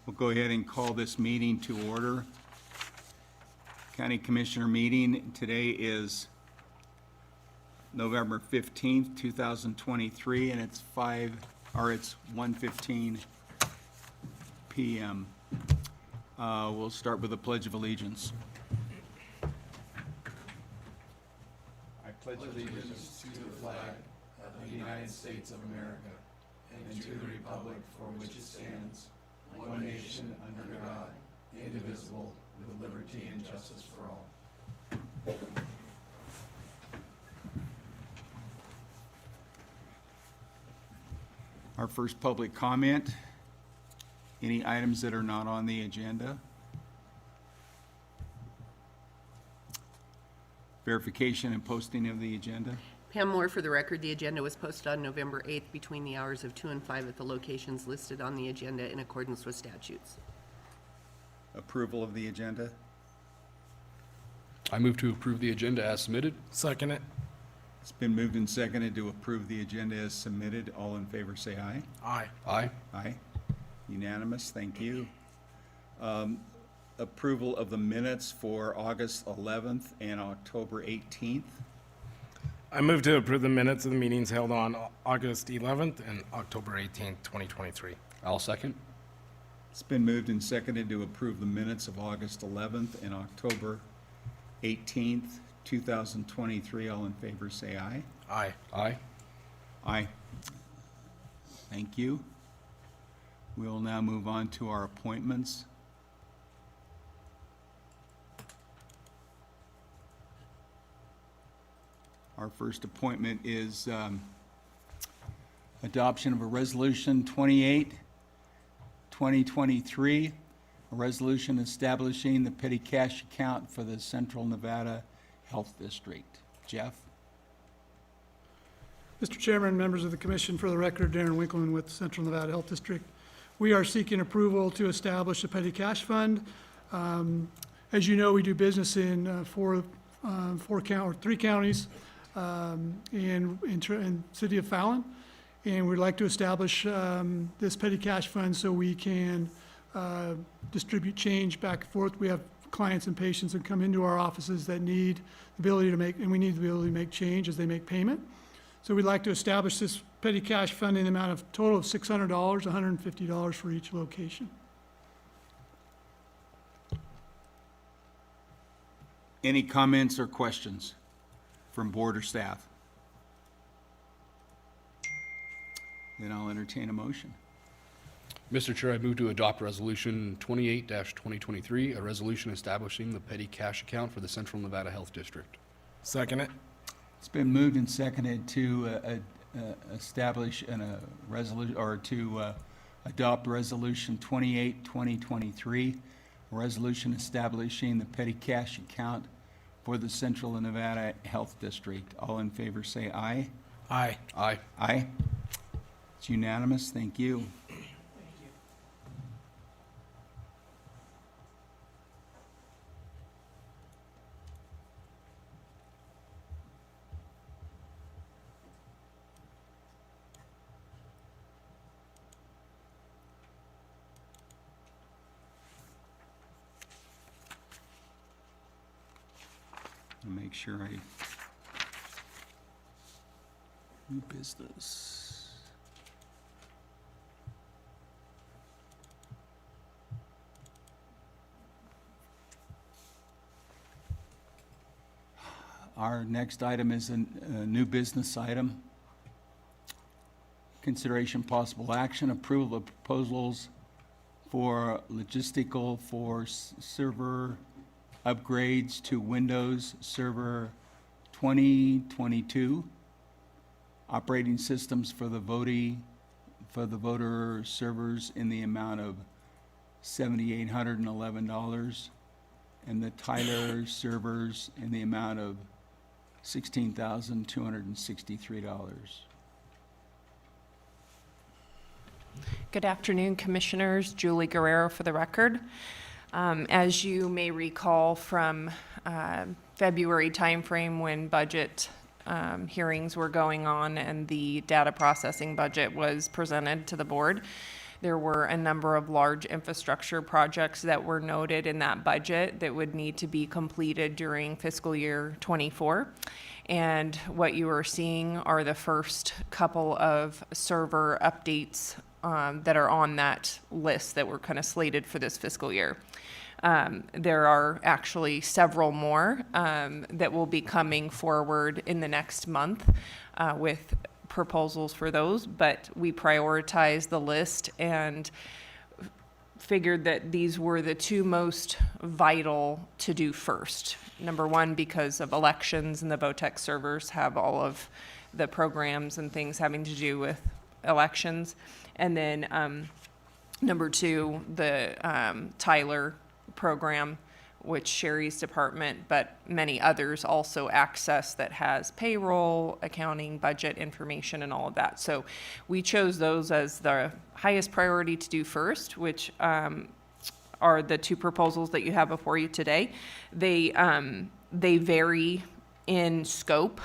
We'll go ahead and call this meeting to order. County Commissioner meeting today is November 15th, 2023, and it's 1:15 p.m. We'll start with the Pledge of Allegiance. I pledge allegiance to the flag of the United States of America and to the republic for which it stands, one nation under God, indivisible, with liberty and justice for all. Our first public comment. Any items that are not on the agenda? Verification and posting of the agenda. Pam Moore, for the record, the agenda was posted on November 8th between the hours of 2 and 5 at the locations listed on the agenda in accordance with statutes. Approval of the agenda. I move to approve the agenda as submitted. Second it. It's been moved and seconded to approve the agenda as submitted. All in favor say aye. Aye. Aye. Aye. Unanimous, thank you. Approval of the minutes for August 11th and October 18th. I move to approve the minutes of the meetings held on August 11th and October 18th, 2023. I'll second. It's been moved and seconded to approve the minutes of August 11th and October 18th, 2023. All in favor say aye. Aye. Aye. Aye. Thank you. We'll now move on to our appointments. Our first appointment is adoption of a resolution 28, 2023, a resolution establishing the petty cash account for the Central Nevada Health District. Jeff? Mr. Chairman, members of the commission, for the record, Darren Winkleman with Central Nevada Health District. We are seeking approval to establish a petty cash fund. As you know, we do business in three counties and city of Fallon, and we'd like to establish this petty cash fund so we can distribute change back and forth. We have clients and patients that come into our offices that need the ability to make, and we need the ability to make change as they make payment. So we'd like to establish this petty cash fund in the amount of total of $600, $150 for each location. Any comments or questions from board or staff? Then I'll entertain a motion. Mr. Chair, I move to adopt Resolution 28-2023, a resolution establishing the petty cash account for the Central Nevada Health District. Second it. It's been moved and seconded to establish a resolution, or to adopt Resolution 28, 2023, a resolution establishing the petty cash account for the Central Nevada Health District. All in favor say aye. Aye. Aye. Aye. It's unanimous. Thank you. I'll make sure I new business. Our next item is a new business item. Consideration possible action, approval of proposals for logistical for server upgrades to Windows Server 2022, operating systems for the voter servers in the amount of $7,811, and the Tyler servers in the amount of $16,263. Good afternoon, Commissioners. Julie Guerrero for the record. As you may recall from February timeframe when budget hearings were going on and the data processing budget was presented to the board. There were a number of large infrastructure projects that were noted in that budget that would need to be completed during fiscal year '24. And what you are seeing are the first couple of server updates that are on that list that were kind of slated for this fiscal year. There are actually several more that will be coming forward in the next month with proposals for those, but we prioritized the list and figured that these were the two most vital to do first. Number one, because of elections and the VOTEC servers have all of the programs and things having to do with elections. And then number two, the Tyler program, which Sherry's department, but many others also access, that has payroll, accounting, budget information, and all of that. So we chose those as the highest priority to do first, which are the two proposals that you have before you today. They vary in scope.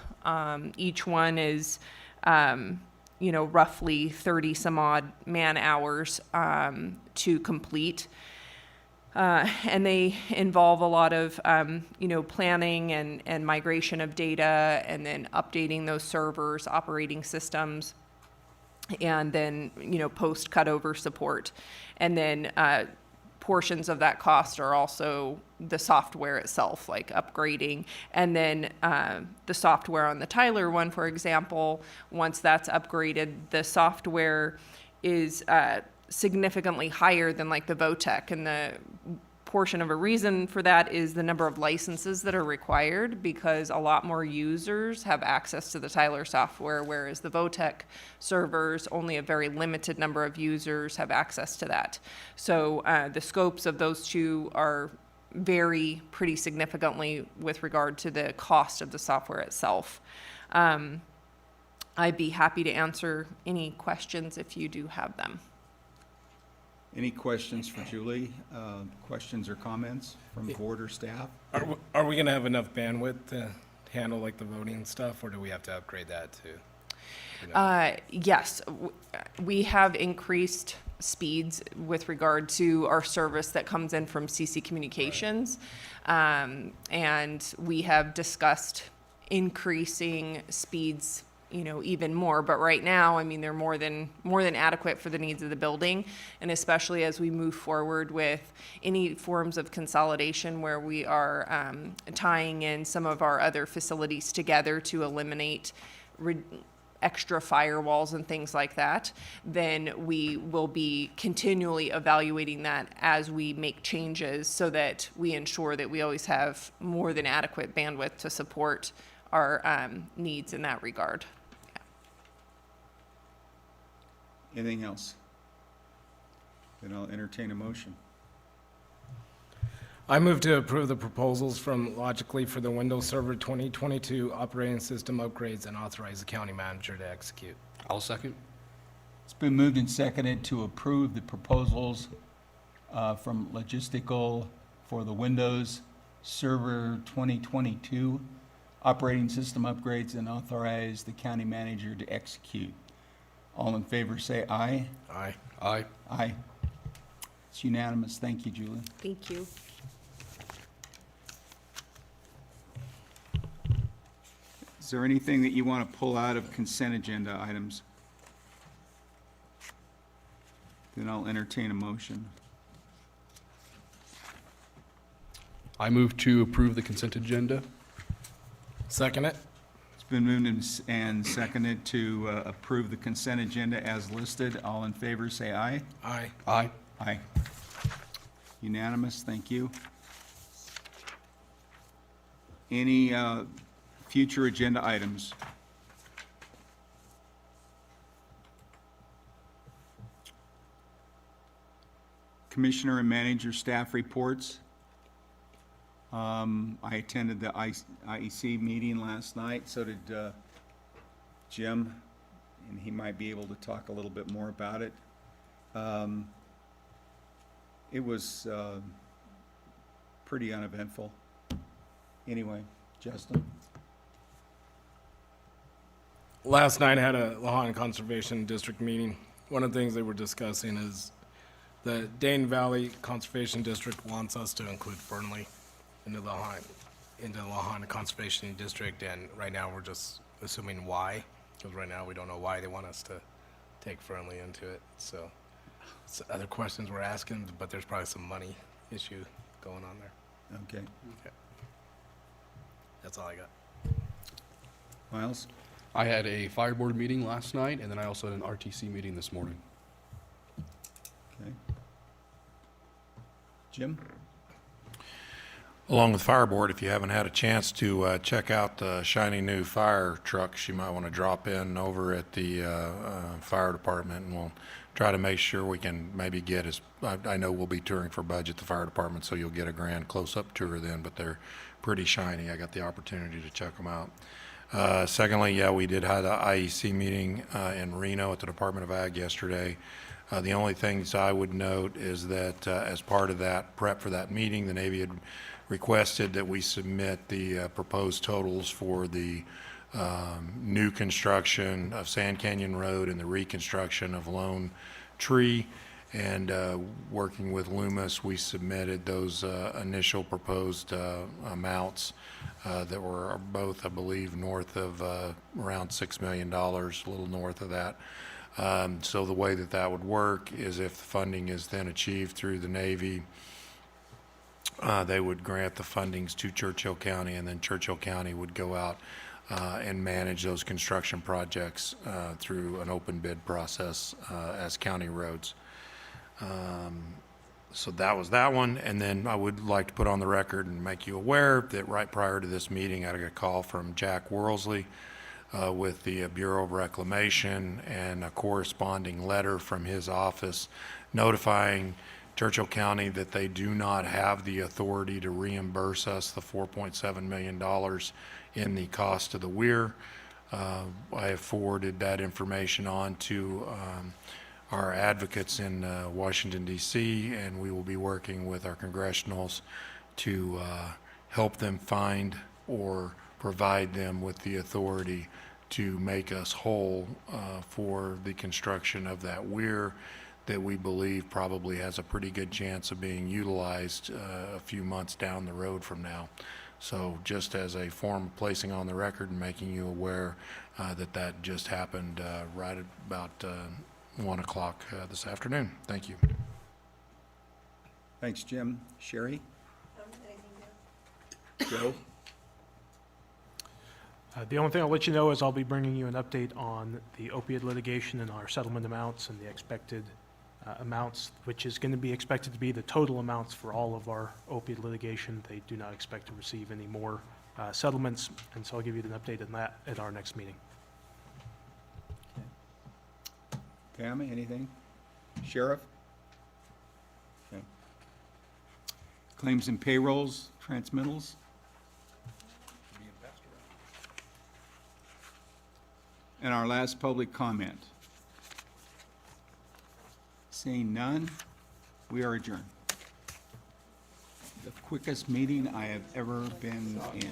Each one is roughly 30 some odd man hours to complete. And they involve a lot of, planning and migration of data, and then updating those servers, operating systems, and then, post cutover support. And then portions of that cost are also the software itself, like upgrading. And then the software on the Tyler one, for example, once that's upgraded, the software is significantly higher than like the VOTEC, and the portion of a reason for that is the number of licenses that are required, because a lot more users have access to the Tyler software, whereas the VOTEC servers, only a very limited number of users have access to that. So the scopes of those two vary pretty significantly with regard to the cost of the software itself. I'd be happy to answer any questions if you do have them. Any questions for Julie? Questions or comments from board or staff? Are we gonna have enough bandwidth to handle like the voting stuff, or do we have to upgrade that too? Yes, we have increased speeds with regard to our service that comes in from CC Communications. And we have discussed increasing speeds even more, but right now, I mean, they're more than adequate for the needs of the building, and especially as we move forward with any forms of consolidation where we are tying in some of our other facilities together to eliminate extra firewalls and things like that, then we will be continually evaluating that as we make changes, so that we ensure that we always have more than adequate bandwidth to support our needs in that regard. Anything else? Then I'll entertain a motion. I move to approve the proposals from Logically for the Windows Server 2022 operating system upgrades and authorize the county manager to execute. I'll second. It's been moved and seconded to approve the proposals from Logistical for the Windows Server 2022 operating system upgrades and authorize the county manager to execute. All in favor say aye. Aye. Aye. Aye. It's unanimous. Thank you, Julie. Thank you. Is there anything that you want to pull out of consent agenda items? Then I'll entertain a motion. I move to approve the consent agenda. Second it? It's been moved and seconded to approve the consent agenda as listed. All in favor say aye. Aye. Aye. Aye. Unanimous. Thank you. Any future agenda items? Commissioner and manager staff reports. I attended the IEC meeting last night, so did Jim, and he might be able to talk a little bit more about it. It was pretty uneventful. Anyway, Justin? last night I had a Lahan Conservation District meeting. One of the things they were discussing is the Dane Valley Conservation District wants us to include Fernley into the Lahan Conservation District, and right now we're just assuming why, because right now we don't know why they want us to take Fernley into it. So, other questions we're asking, but there's probably some money issue going on there. Okay. Okay. That's all I got. Miles? I had a fire board meeting last night, and then I also had an RTC meeting this morning. Okay. Jim? Along with Fire Board, if you haven't had a chance to check out the shiny new fire trucks, you might want to drop in over at the fire department, and we'll try to make sure we can maybe get I know we'll be touring for budget, the fire department, so you'll get a grand close-up tour then, but they're pretty shiny. I got the opportunity to check them out. Secondly, yeah, we did have the IEC meeting in Reno at the Department of Ag yesterday. The only things I would note is that as part of that prep for that meeting, the Navy had requested that we submit the proposed totals for the new construction of Sand Canyon Road and the reconstruction of Lone Tree. And working with Loomis, we submitted those initial proposed amounts that were both, I believe, north of around $6 million, a little north of that. So the way that would work is if the funding is then achieved through the Navy, they would grant the fundings to Churchill County, and then Churchill County would go out and manage those construction projects through an open bid process as county roads. So that was that one. And then I would like to put on the record and make you aware that right prior to this meeting, I got a call from Jack Worlsley with the Bureau of Reclamation and a corresponding letter from his office notifying Churchill County that they do not have the authority to reimburse us the $4.7 million in the cost of the weir. I have forwarded that information on to our advocates in Washington, D.C., and we will be working with our congressionals to help them find or provide them with the authority to make us whole for the construction of that weir that we believe probably has a pretty good chance of being utilized a few months down the road from now. So just as a form of placing on the record and making you aware that just happened right about 1 o'clock this afternoon. Thank you. Thanks, Jim. Sherry? Joe? The only thing I'll let you know is I'll be bringing you an update on the opioid litigation and our settlement amounts and the expected amounts, which is going to be expected to be the total amounts for all of our opioid litigation. They do not expect to receive any more settlements, and so I'll give you an update on that at our next meeting. Tammy, anything? Sheriff? Okay. Claims and payrolls, transmittals? And our last public comment. Seeing none, we are adjourned. The quickest meeting I have ever been in.